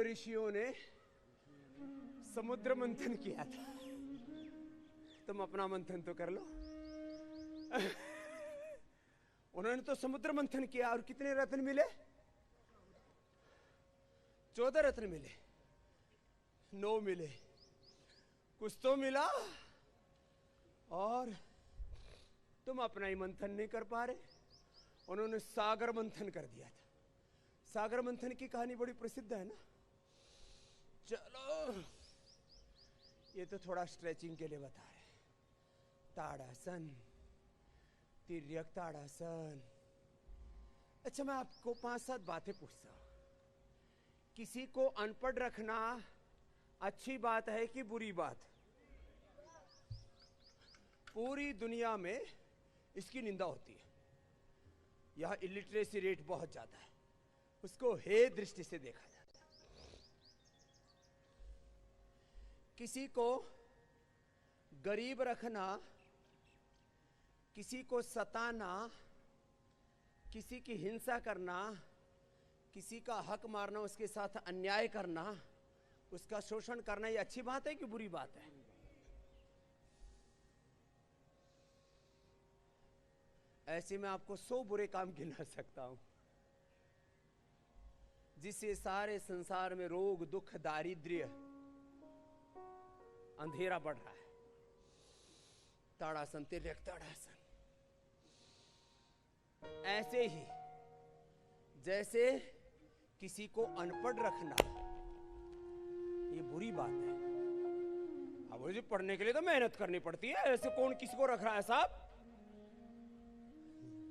ऋषियों ने समुद्र मंथन किया था, तुम अपना मंथन तो कर लो। उन्होंने तो समुद्र मंथन किया और कितने रत्न मिले? 14 रत्न मिले, 9 मिले, कुछ तो मिला। और तुम अपना ही मंथन नहीं कर पा रहे। उन्होंने सागर मंथन कर दिया था। सागर मंथन की कहानी बड़ी प्रसिद्ध है ना। चलो ये तो थोड़ा स्ट्रेचिंग के लिए बता रहे। ताड़ासन, तिर्यक ताड़ासन। अच्छा, मैं आपको 5-7 बातें पूछता हूं। किसी को अनपढ़ रखना अच्छी बात है कि बुरी बात? पूरी दुनिया में इसकी निंदा होती है। यह इलिटरेसी रेट बहुत ज्यादा है, उसको हे दृष्टि से देखा जाता है। किसी को गरीब रखना, किसी को सताना, किसी की हिंसा करना, किसी का हक मारना, उसके साथ अन्याय करना, उसका शोषण करना, ये अच्छी बात है कि बुरी बात है? ऐसे में आपको 100 बुरे काम गिना सकता हूं जिससे सारे संसार में रोग, दुख, दारिद्र्य, अंधेरा बढ़ रहा है। ताड़ासन, तिर्यक ताड़ासन। ऐसे ही जैसे किसी को अनपढ़ रखना ये बुरी बात है। अब मुझे पढ़ने के लिए तो मेहनत करनी पड़ती है, ऐसे कौन किसी को रख रहा है साहब?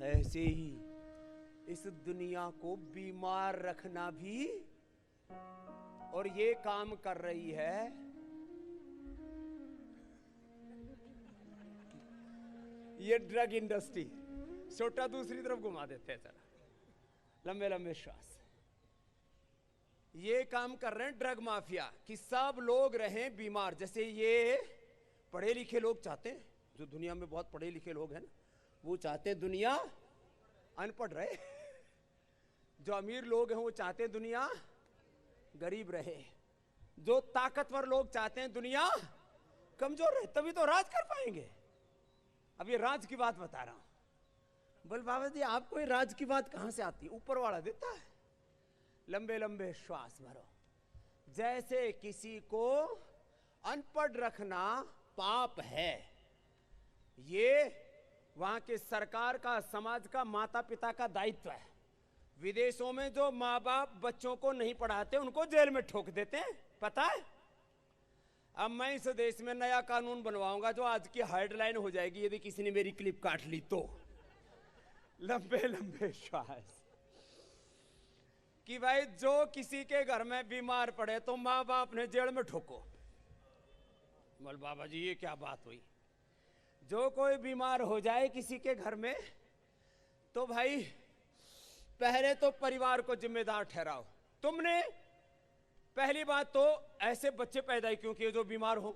ऐसे ही इस दुनिया को बीमार रखना भी, और ये काम कर रही है ये ड्रग इंडस्ट्री। छोटा दूसरी तरफ घुमा देते हैं, जरा लंबे लंबे श्वास। ये काम कर रहे हैं ड्रग माफिया कि सब लोग रहें बीमार। जैसे ये पढ़े लिखे लोग चाहते हैं, जो दुनिया में बहुत पढ़े लिखे लोग हैं ना, वो चाहते हैं दुनिया अनपढ़ रहे। जो अमीर लोग हैं वो चाहते हैं दुनिया गरीब रहे। जो ताकतवर लोग चाहते हैं दुनिया कमजोर रहे, तभी तो राज कर पाएंगे। अब ये राज की बात बता रहा हूं। बोल बाबा जी, आपको ये राज की बात कहां से आती है? ऊपर वाला देता है। लंबे लंबे श्वास भरो। जैसे किसी को अनपढ़ रखना पाप है, ये वहां के सरकार का, समाज का, माता पिता का दायित्व है। विदेशों में जो माँ बाप बच्चों को नहीं पढ़ाते उनको जेल में ठोक देते हैं, पता है? अब मैं इस देश में नया कानून बनवाऊंगा जो आज की हेडलाइन हो जाएगी यदि किसी ने मेरी क्लिप काट ली तो। लंबे लंबे श्वास। कि भाई जो किसी के घर में बीमार पड़े तो माँ बाप ने जेल में ठोको। बोल बाबा जी, ये क्या बात हुई? जो कोई बीमार हो जाए किसी के घर में तो भाई पहले तो परिवार को जिम्मेदार ठहराओ। तुमने पहली बात तो ऐसे बच्चे पैदा क्यों किए जो बीमार हो?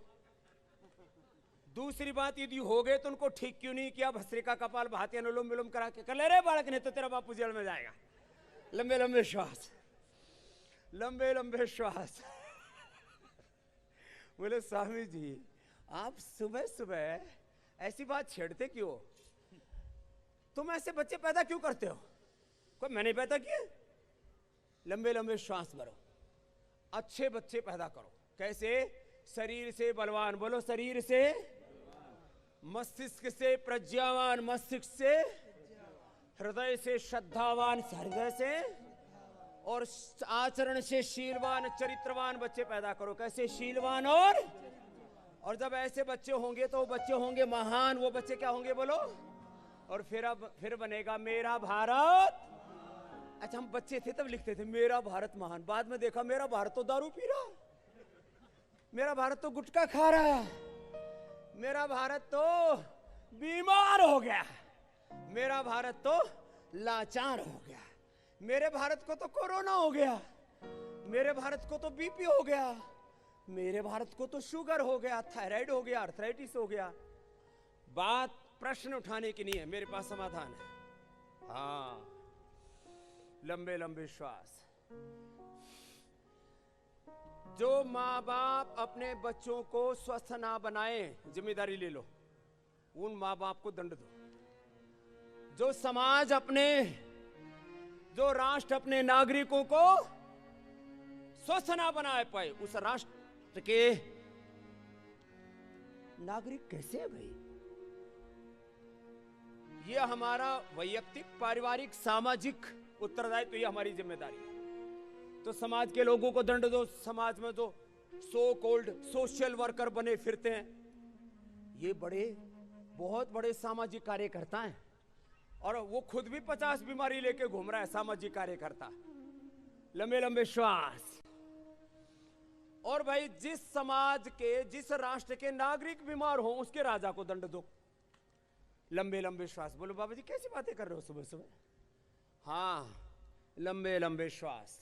दूसरी बात, यदि हो गए तो उनको ठीक क्यों नहीं किया? भस्त्रिका कपाल भाती अनुलोम विलोम करा के कर ले रे बालक, नहीं तो तेरा बापू जेल में जाएगा। लंबे लंबे श्वास, लंबे लंबे श्वास। बोले स्वामी जी, आप सुबह सुबह ऐसी बात छेड़ते क्यों? तुम ऐसे बच्चे पैदा क्यों करते हो? कोई मैंने पैदा किए? लंबे लंबे श्वास भरो। अच्छे बच्चे पैदा करो। कैसे? शरीर से बलवान, बोलो शरीर से, मस्तिष्क से प्रज्ञावान, मस्तिष्क से, हृदय से श्रद्धावान, हृदय से, और आचरण से शीलवान, चरित्रवान बच्चे पैदा करो। कैसे? शीलवान और जब ऐसे बच्चे होंगे तो बच्चे होंगे महान। वो बच्चे क्या होंगे बोलो? और फिर बनेगा मेरा भारत। अच्छा, हम बच्चे थे तब लिखते थे मेरा भारत महान। बाद में देखा मेरा भारत तो दारू पी रहा, मेरा भारत तो गुटखा खा रहा है, मेरा भारत तो बीमार हो गया, मेरा भारत तो लाचार हो गया, मेरे भारत को तो कोरोना हो गया, मेरे भारत को तो बीपी हो गया, मेरे भारत को तो शुगर हो गया, थायराइड हो गया, आर्थराइटिस हो गया। बात प्रश्न उठाने की नहीं है, मेरे पास समाधान है। हाँ, लंबे लंबे श्वास। जो माँ बाप अपने बच्चों को स्वस्थ ना बनाए, जिम्मेदारी ले लो, उन माँ बाप को दंड दो। जो समाज जो राष्ट्र अपने नागरिकों को स्वस्थ ना बना पाए, उस राष्ट्र के नागरिक कैसे है भाई? ये हमारा वैयक्तिक, पारिवारिक, सामाजिक उत्तरदायित्व, ये हमारी जिम्मेदारी है। तो समाज के लोगों को दंड दो। समाज में जो सो कॉल्ड सोशल वर्कर बने फिरते हैं, ये बहुत बड़े सामाजिक कार्यकर्ता हैं, और वो खुद भी 50 बीमारी लेके घूम रहा है, सामाजिक कार्यकर्ता। लंबे लंबे श्वास। और भाई, जिस समाज के, जिस राष्ट्र के नागरिक बीमार हो, उसके राजा को दंड दो। लंबे लंबे श्वास। बोलो बाबा जी कैसी बातें कर रहे हो सुबह सुबह? हाँ, लंबे लंबे श्वास।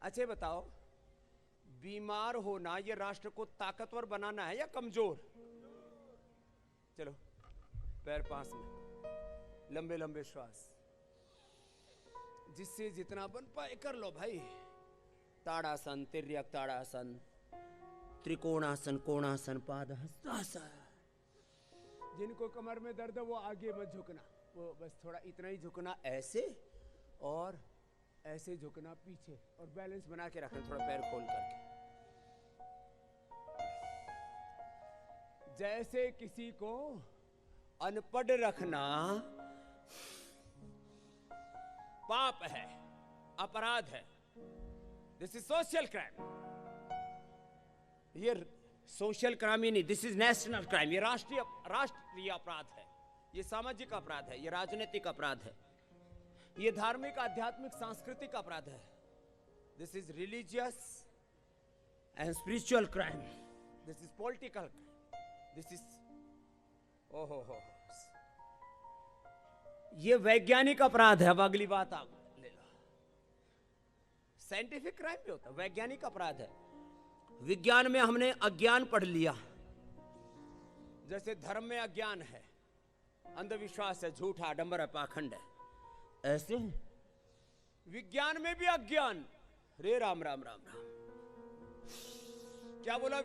अच्छा बताओ, बीमार होना ये राष्ट्र को ताकतवर बनाना है या कमजोर? चलो, पैर पास में, लंबे लंबे श्वास। जिससे जितना बन पाए कर लो भाई। ताड़ासन, तिर्यक ताड़ासन, त्रिकोणासन, कोणासन, पादहस्तासन। जिनको कमर में दर्द है वो आगे मत झुकना, वो बस थोड़ा इतना ही झुकना, ऐसे और ऐसे झुकना पीछे, और बैलेंस बना के रखना, थोड़ा पैर खोल करके। जैसे किसी को अनपढ़ रखना पाप है, अपराध है। This is social crime. ये सोशल क्राइम ही नहीं, दिस इज नेशनल क्राइम। ये राष्ट्रीय अपराध है, ये सामाजिक अपराध है, ये राजनीतिक अपराध है, ये धार्मिक, आध्यात्मिक, सांस्कृतिक अपराध है। This is religious and spiritual crime. This is political crime. This is ओहो, ये वैज्ञानिक अपराध है। अब अगली बात आप ले लो। साइंटिफिक क्राइम भी होता है, वैज्ञानिक अपराध है। विज्ञान में हमने अज्ञान पढ़ लिया, जैसे धर्म में अज्ञान है, अंधविश्वास है, झूठ, आडंबर है, पाखंड है, ऐसे विज्ञान में भी अज्ञान। रे राम राम राम राम। क्या बोला?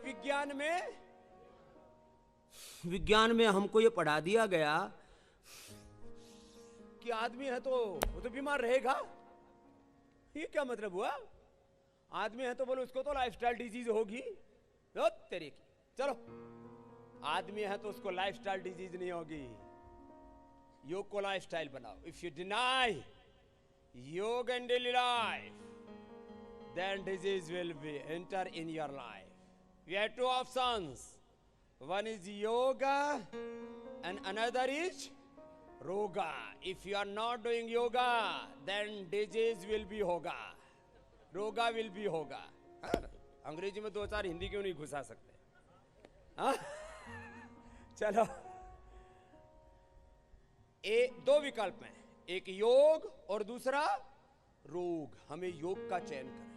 विज्ञान में हमको ये पढ़ा दिया गया कि आदमी है तो वो तो बीमार रहेगा। ये क्या मतलब हुआ? आदमी है तो बोलो उसको तो लाइफस्टाइल डिजीज होगी। तो तेरे की चलो, आदमी है तो उसको लाइफस्टाइल डिजीज नहीं होगी। योग को लाइफस्टाइल बनाओ। इफ यू डिनाई योग and daily life, then disease will be enter in your life. We have two options. One is yoga and another is roga. If you are not doing yoga, then disease will be hoga. Roga will be hoga. अंग्रेजी में दो चार हिंदी क्यों नहीं घुसा सकते? हाँ? चलो, दो विकल्प हैं, एक योग और दूसरा रोग। हमें योग का चयन करें,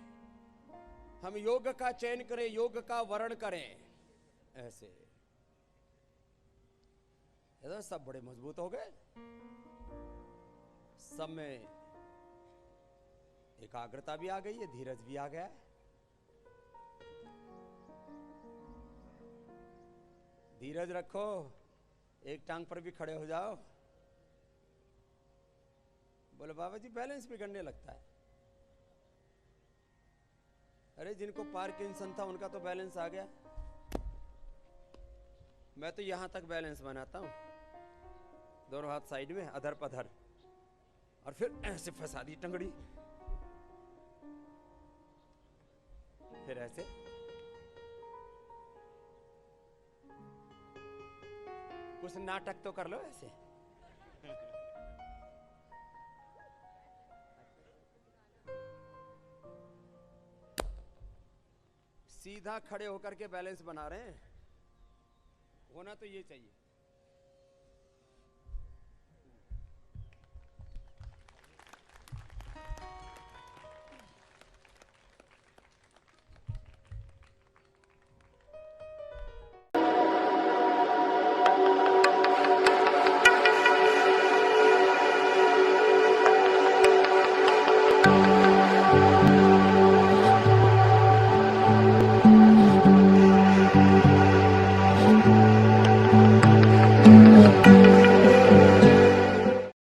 हम योग का चयन करें, योग का वर्ण करें। ऐसे तो सब बड़े मजबूत हो गए। सब में एकाग्रता भी आ गई है, धीरज भी आ गया है। धीरज रखो, एक टांग पर भी खड़े हो जाओ। बोले बाबा जी बैलेंस बिगड़ने लगता है। अरे जिनको पार्किंसन था उनका तो बैलेंस आ गया। मैं तो यहां तक बैलेंस बनाता हूं, दोनों हाथ साइड में, अधर पधर, और फिर ऐसे फंसा दी टंगड़ी, फिर ऐसे। कुछ नाटक तो कर लो ऐसे। सीधा खड़े होकर के बैलेंस बना रहे हैं, होना तो ये चाहिए।